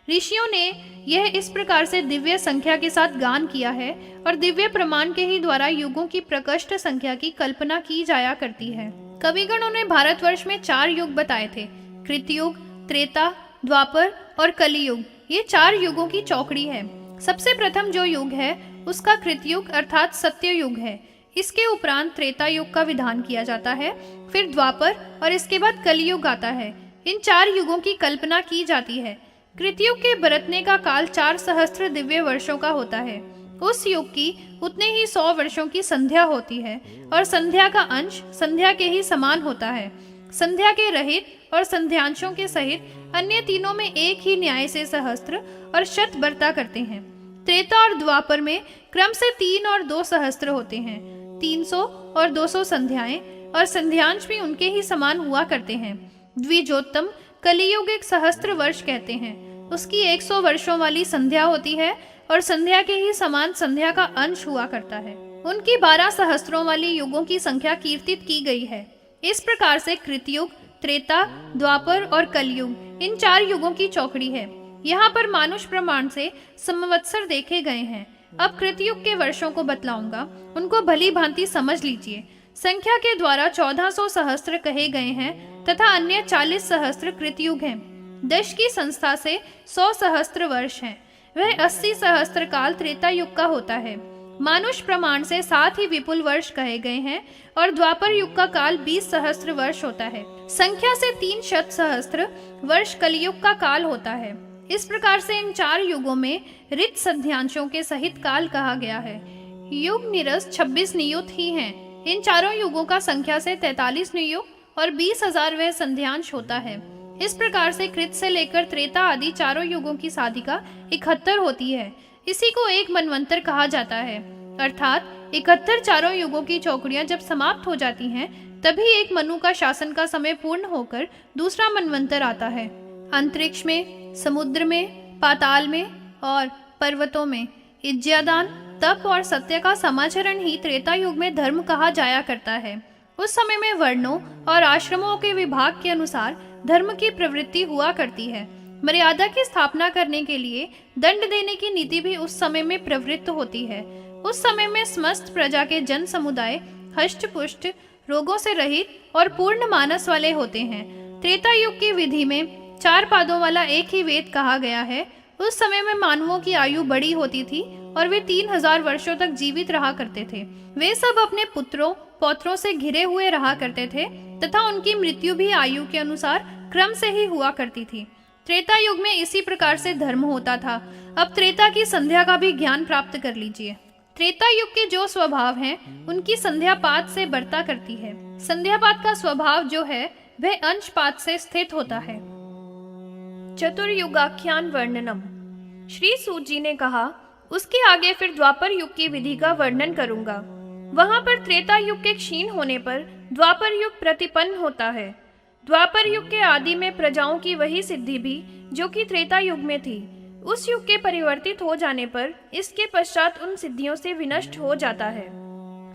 ऋषियों ने यह इस प्रकार से दिव्य संख्या के साथ गान किया है और दिव्य प्रमाण के ही द्वारा युगों की प्रकृष्ट संख्या की कल्पना की जाया करती है। कविगणों ने भारतवर्ष में 4 युग बताए थे, कृतयुग, त्रेता, द्वापर और कलियुग। ये 4 युगों की चौकड़ी है। सबसे प्रथम जो युग है उसका कृतयुग अर्थात सत्य युग है। इसके उपरांत त्रेता युग का विधान किया जाता है, फिर द्वापर और इसके बाद कलियुग आता है। इन 4 युगों की कल्पना की जाती है। कृतयुग के बरतने का काल 4 सहस्त्र दिव्य वर्षों का होता है। उस युग की उतने ही 100 वर्षों की संध्या होती है और संध्या का अंश संध्या के ही समान होता है। संध्या के रहित और संध्यांशों के सहित अन्य तीनों में एक ही न्याय से सहस्त्र और शत बरता करते हैं। त्रेता और द्वापर में क्रम से 3 और 2 सहस्त्र होते हैं। 300 और 200 संध्याएं और संध्यांश भी उनके ही समान हुआ करते हैं। द्विजोत्तम कलियुग एक सहस्त्र वर्ष कहते हैं। उसकी 100 वर्षों वाली संध्या होती है और संध्या के ही समान संध्या का अंश हुआ करता है। उनकी 12 सहस्त्रों वाली युगों की संख्या कीर्तित की गई है। इस प्रकार से कृतयुग, त्रेता, द्वापर और कलयुग इन 4 युगों की चौकड़ी है। यहाँ पर मानुष प्रमाण से संवत्सर देखे गए हैं। अब कृतयुग के वर्षों को बतलाऊंगा, उनको भली भांति समझ लीजिए। संख्या के द्वारा 1400 सहस्त्र कहे गए हैं तथा अन्य 40 सहस्त्र कृतयुग हैं। दश की संस्था से 100 सहस्त्र वर्ष हैं। वह 80 सहस्त्र काल त्रेता युग का होता है। मानुष प्रमाण से 7 ही विपुल वर्ष कहे गए हैं और द्वापर युग का काल 20 सहस्त्र वर्ष होता है। संख्या से 3 शत सहस्त्र वर्ष कलियुग का काल होता है। इस प्रकार से इन 4 युगों में ऋत संध्यांशों के सहित काल कहा गया है। युग निरस 26 नियुत ही हैं। इन चारों युगों का संख्या से 43 नियुग और 20,000 वह संध्यांश होता है। इस प्रकार से कृत से लेकर त्रेता आदि चारों युगों की साधिका 71 होती है। इसी को एक मनवंतर कहा जाता है। अर्थात 71 चारों युगों की चौकड़ियां जब समाप्त हो जाती हैं, तभी एक मनु का शासन का समय पूर्ण होकर दूसरा मनवंतर आता है। अंतरिक्ष में, समुद्र में, पाताल में और पर्वतों में इज्जादान, तप और सत्य का समाचरण ही त्रेता युग में धर्म कहा जाया करता है। उस समय में वर्णों और आश्रमों के विभाग के अनुसार धर्म की प्रवृत्ति हुआ करती है। मर्यादा की स्थापना करने के लिए दंड देने की नीति भी उस समय में प्रवृत्त होती है। उस समय में समस्त प्रजा के जन समुदाय हष्ट पुष्ट, रोगों से रहित और पूर्ण मानस वाले होते हैं। त्रेता युग की विधि में 4 पादों वाला एक ही वेद कहा गया है। उस समय में मानवों की आयु बड़ी होती थी और वे 3000 वर्षों तक जीवित रहा करते थे। वे सब अपने पुत्रों पौत्रों से घिरे हुए रहा करते थे तथा उनकी मृत्यु भी आयु के अनुसार क्रम से ही हुआ करती थी। त्रेता युग में इसी प्रकार से धर्म होता था। अब त्रेता की संध्या का भी ज्ञान प्राप्त कर लीजिए। त्रेता युग के जो स्वभाव हैं, उनकी संध्यापात से बरता करती है। संध्यापात का स्वभाव जो है वह अंशपात से स्थित होता है। चतुर्युगाख्यान वर्णनम। श्री सूत जी ने कहा, उसके आगे फिर द्वापर युग की विधि का वर्णन करूंगा। वहां पर त्रेता युग के क्षीण होने पर द्वापर युग प्रतिपन्न होता है। द्वापर युग के आदि में प्रजाओं की वही सिद्धि भी जो कि त्रेता युग में थी, उस युग के परिवर्तित हो जाने पर इसके पश्चात उन सिद्धियों से विनष्ट हो जाता है।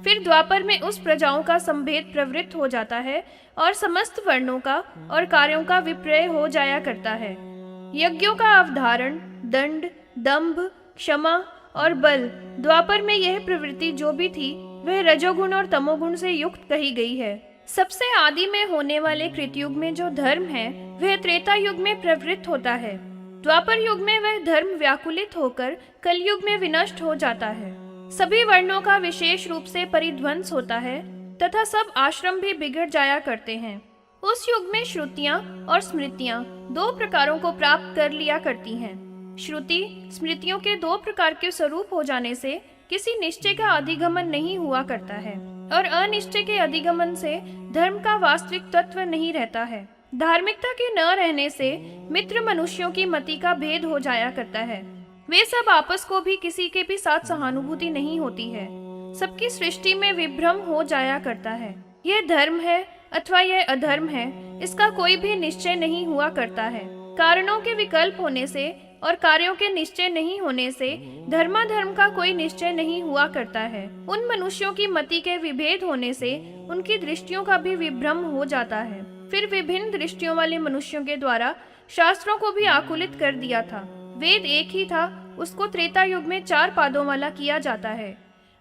फिर द्वापर में उस प्रजाओं का संभेद प्रवृत्त हो जाता है और समस्त वर्णों का और कार्यों का विपर्य हो जाया करता है। यज्ञों का अवधारण, दंड, दंभ, क्षमा और बल, द्वापर में यह प्रवृत्ति जो भी थी वह रजोगुण और तमोगुण से युक्त कही गई है। सबसे आदि में होने वाले कृतयुग में जो धर्म है वह त्रेता युग में प्रवृत्त होता है। द्वापर युग में वह धर्म व्याकुलित होकर कलयुग में विनष्ट हो जाता है। सभी वर्णों का विशेष रूप से परिध्वंस होता है तथा सब आश्रम भी बिगड़ जाया करते हैं। उस युग में श्रुतियां और स्मृतियां 2 प्रकारों को प्राप्त कर लिया करती हैं। श्रुति स्मृतियों के 2 प्रकार के स्वरूप हो जाने से किसी निश्चय का अधिगमन नहीं हुआ करता है और अनिश्चय के अधिगमन से धर्म का वास्तविक तत्व नहीं रहता है। धार्मिकता के न रहने से मित्र मनुष्यों की मति का भेद हो जाया करता है। वे सब आपस को भी किसी के भी साथ सहानुभूति नहीं होती है। सबकी सृष्टि में विभ्रम हो जाया करता है। यह धर्म है अथवा यह अधर्म है, इसका कोई भी निश्चय नहीं हुआ करता है। कारणों के विकल्प होने से और कार्यों के निश्चय नहीं होने से धर्माधर्म का कोई निश्चय नहीं हुआ करता है। उन मनुष्यों की मति के विभेद होने से उनकी दृष्टियों का भी विभ्रम हो जाता है। फिर विभिन्न दृष्टियों वाले मनुष्यों के द्वारा शास्त्रों को भी आकुलित कर दिया था। वेद एक ही था, उसको त्रेता युग में 4 पादों वाला किया जाता है।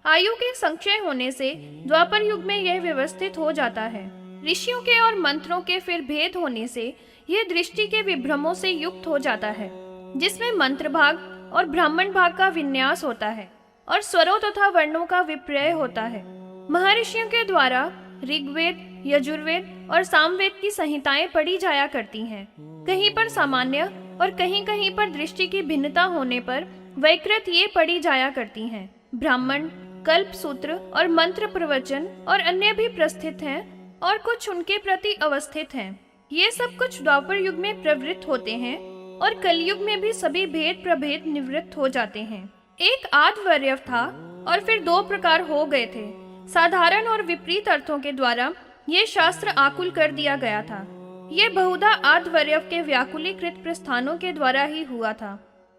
आयु के संक्षय होने से द्वापर युग में यह व्यवस्थित हो जाता है। ऋषियों के और मंत्रों के फिर भेद होने से यह दृष्टि के विभ्रमों से युक्त हो जाता है, जिसमें मंत्र भाग और ब्राह्मण भाग का विन्यास होता है और स्वरों तथा वर्णों का विपर्य होता है। महर्षियों के द्वारा ऋग्वेद, यजुर्वेद और सामवेद की संहिताएं पढ़ी जाया करती हैं। कहीं पर सामान्य और कहीं कहीं पर दृष्टि की भिन्नता होने पर वैकृत ये पढ़ी जाया करती हैं। ब्राह्मण, कल्प सूत्र और मंत्र प्रवचन और अन्य भी प्रस्थित हैं और कुछ उनके प्रति अवस्थित हैं। ये सब कुछ द्वापर युग में प्रवृत्त होते हैं और कलयुग में भी सभी भेद प्रभेद निवृत्त हो जाते हैं। एक आधवर्यव था और फिर 2 प्रकार हो गए थे। साधारण और विपरीत अर्थों के द्वारा ये शास्त्र आकुल कर दिया गया था। ये बहुधा आधवर्यव के व्याकुलीकृत प्रस्थानों के द्वारा ही हुआ था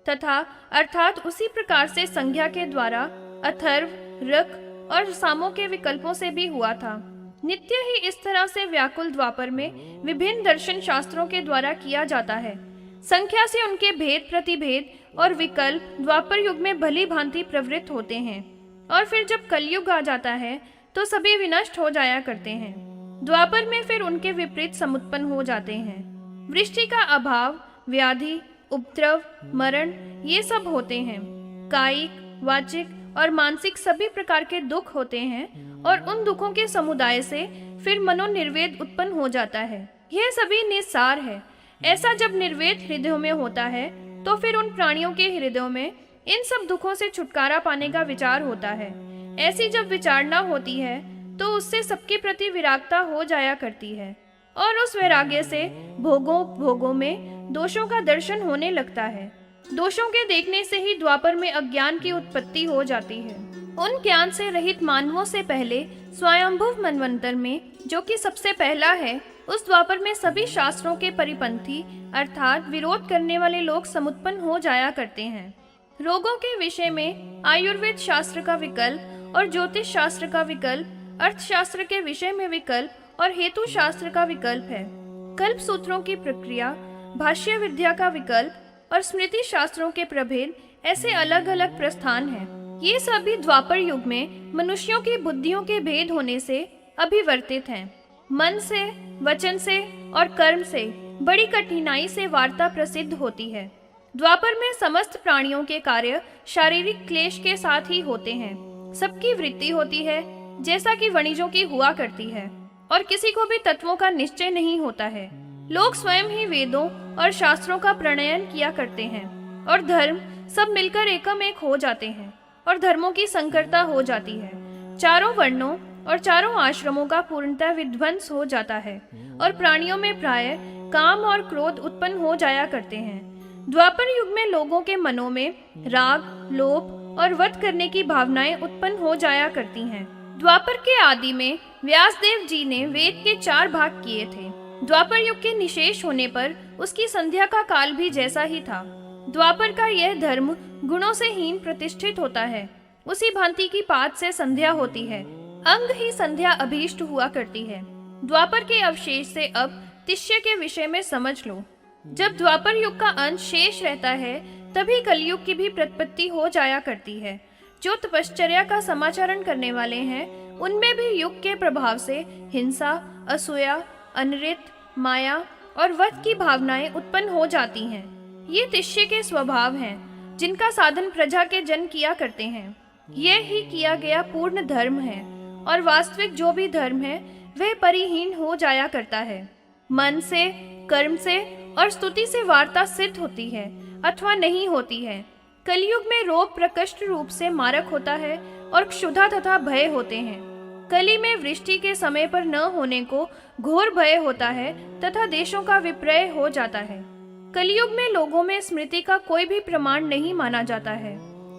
तथा अर्थात उसी प्रकार से संज्ञा के द्वारा अथर्व, रक और सामों के विकल्पों से भी हुआ था। नित्य ही इस तरह से व्याकुल द्वापर में विभिन्न दर्शन शास्त्रों के द्वारा किया जाता है। संख्या से उनके भेद प्रतिभेद और विकल्प द्वापर युग में भली भांति प्रवृत्त होते हैं और फिर जब कलयुग आ जाता है तो सभी विनष्ट हो जाया करते हैं। द्वापर में फिर उनके विपरीत समुत्पन्न हो जाते हैं। वृष्टि का अभाव, व्याधि, उपद्रव, मरण ये सब होते हैं। कायिक, वाचिक और मानसिक सभी प्रकार के दुख होते हैं और उन दुखों के समुदाय से फिर मनोनिर्वेद उत्पन्न हो जाता है। यह सभी निस्सार है। ऐसा जब निर्वेद हृदयों में होता है तो फिर उन प्राणियों के हृदयों में इन सब दुखों से छुटकारा पाने का विचार होता है। ऐसी जब विचारणा होती है तो उससे सबके प्रति विरागता हो जाया करती है और उस वैराग्य से भोगों उपभोगों में दोषों का दर्शन होने लगता है। दोषों के देखने से ही द्वापर में अज्ञान की उत्पत्ति हो जाती है। उन ज्ञान से रहित मानवों से पहले स्वयंभुव मनवंतर में, जो कि सबसे पहला है, उस द्वापर में सभी शास्त्रों के परिपंथी अर्थात विरोध करने वाले लोग समुत्पन्न हो जाया करते हैं। रोगों के विषय में आयुर्वेद शास्त्र का विकल्प और ज्योतिष शास्त्र का विकल्प, अर्थशास्त्र के विषय में विकल्प और हेतु शास्त्र का विकल्प है। कल्प सूत्रों की प्रक्रिया, भाष्य विद्या का विकल्प और स्मृति शास्त्रों के प्रभेद ऐसे अलग अलग प्रस्थान हैं। ये सभी द्वापर युग में मनुष्यों की बुद्धियों के भेद होने से अभिवर्तित हैं। मन से, वचन से और कर्म से बड़ी कठिनाई से वार्ता प्रसिद्ध होती है। द्वापर में समस्त प्राणियों के कार्य शारीरिक क्लेश के साथ ही होते हैं। सबकी वृत्ति होती है जैसा कि वणिजों की हुआ करती है और किसी को भी तत्वों का निश्चय नहीं होता है। लोग स्वयं ही वेदों और शास्त्रों का प्रणयन किया करते हैं और धर्म सब मिलकर एकम एक हो जाते हैं और धर्मों की संकरता हो जाती है। चारों वर्णों और चारों आश्रमों का पूर्णतः विध्वंस हो जाता है और प्राणियों में प्राय काम और क्रोध उत्पन्न हो जाया करते हैं। द्वापर युग में लोगों के मनों में राग, लोभ और वध करने की भावनाएं उत्पन्न हो जाया करती हैं। द्वापर के आदि में व्यासदेव जी ने वेद के 4 भाग किए थे। द्वापर युग के निशेष होने पर उसकी संध्या का काल भी जैसा ही था। द्वापर का यह धर्म गुणों से हीन प्रतिष्ठित होता है। उसी भांति की पात से संध्या होती है। अंग ही संध्या अभीष्ट हुआ करती है। द्वापर के अवशेष से अब तिष्य के विषय में समझ लो। जब द्वापर युग का अंश शेष रहता है तभी कलयुग की भी प्रतिपत्ति हो जाया करती है। जो तपश्चर्या का समाचरण करने वाले हैं उनमें भी युग के प्रभाव से हिंसा, असूया, अनृत, माया और वध की भावनाएं उत्पन्न हो जाती हैं। ये तिष्य के स्वभाव हैं जिनका साधन प्रजा के जन किया करते हैं। यह ही किया गया पूर्ण धर्म है और वास्तविक जो भी धर्म है वह परिहीन हो जाया करता है। मन से, कर्म से और स्तुति से वार्ता सिद्ध होती है अथवा नहीं होती है। कलयुग में रोग प्रकष्ट रूप से मारक होता है और क्षुधा तथा भय होते हैं। कली में वृष्टि के समय पर न होने को घोर भय होता है तथा देशों का विपर्य हो जाता है। कलयुग में लोगों में स्मृति का कोई भी प्रमाण नहीं माना जाता है।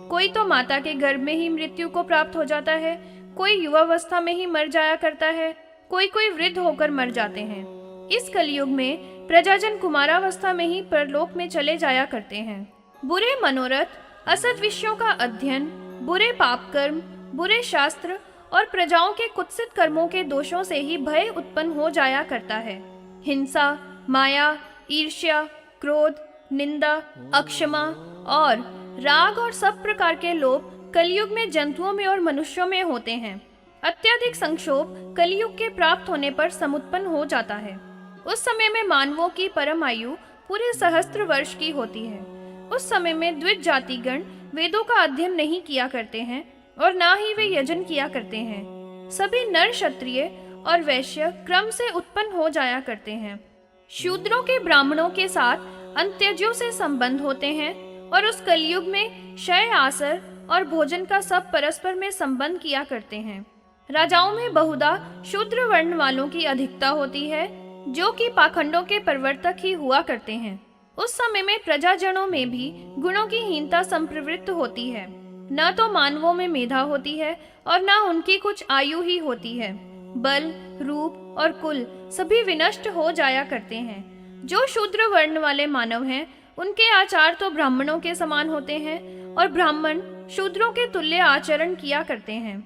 कोई तो माता के गर्भ में ही मृत्यु को प्राप्त हो जाता है, कोई युवावस्था में ही मर जाया करता है, कोई वृद्ध होकर मर जाते हैं। इस कलयुग में प्रजाजन कुमारावस्था में ही परलोक में चले जाया करते हैं। बुरे मनोरथ, असद विषयों का अध्ययन, बुरे पाप कर्म, बुरे शास्त्र और प्रजाओं के कुत्सित कर्मों के दोषों से ही भय उत्पन्न हो जाया करता है। हिंसा, माया, ईर्ष्या, क्रोध, निंदा, अक्षमा और राग और सब प्रकार के लोभ कलयुग में जंतुओं में और मनुष्यों में होते हैं। अत्यधिक संक्षोभ कलयुग के प्राप्त होने पर समुत्पन्न हो जाता है। उस समय में मानवों की परम आयु पूरे सहस्त्र वर्ष की होती है। उस समय में द्विज जातिगण वेदों का अध्ययन नहीं किया करते हैं और ना ही वे यजन किया करते हैं। सभी नर, क्षत्रिय और वैश्य क्रम से उत्पन्न हो जाया करते हैं। शूद्रों के ब्राह्मणों के साथ अंत्यजों से संबंध होते हैं और उस कलयुग में शय, आसर और भोजन का सब परस्पर में संबंध किया करते हैं। राजाओं में बहुधा शूद्र वर्ण वालों की अधिकता होती है, जो कि पाखंडों के प्रवर्तक ही हुआ करते हैं। उस समय में प्रजाजनों में भी गुणों की हीनता संप्रवृत्त होती है। न तो मानवों में मेधा होती है और न उनकी कुछ आयु ही होती है। बल, रूप और कुल सभी विनष्ट हो जाया करते हैं। जो शूद्र वर्ण वाले मानव हैं, उनके आचार तो ब्राह्मणों के समान होते हैं और ब्राह्मण शूद्रों के तुल्य आचरण किया करते हैं।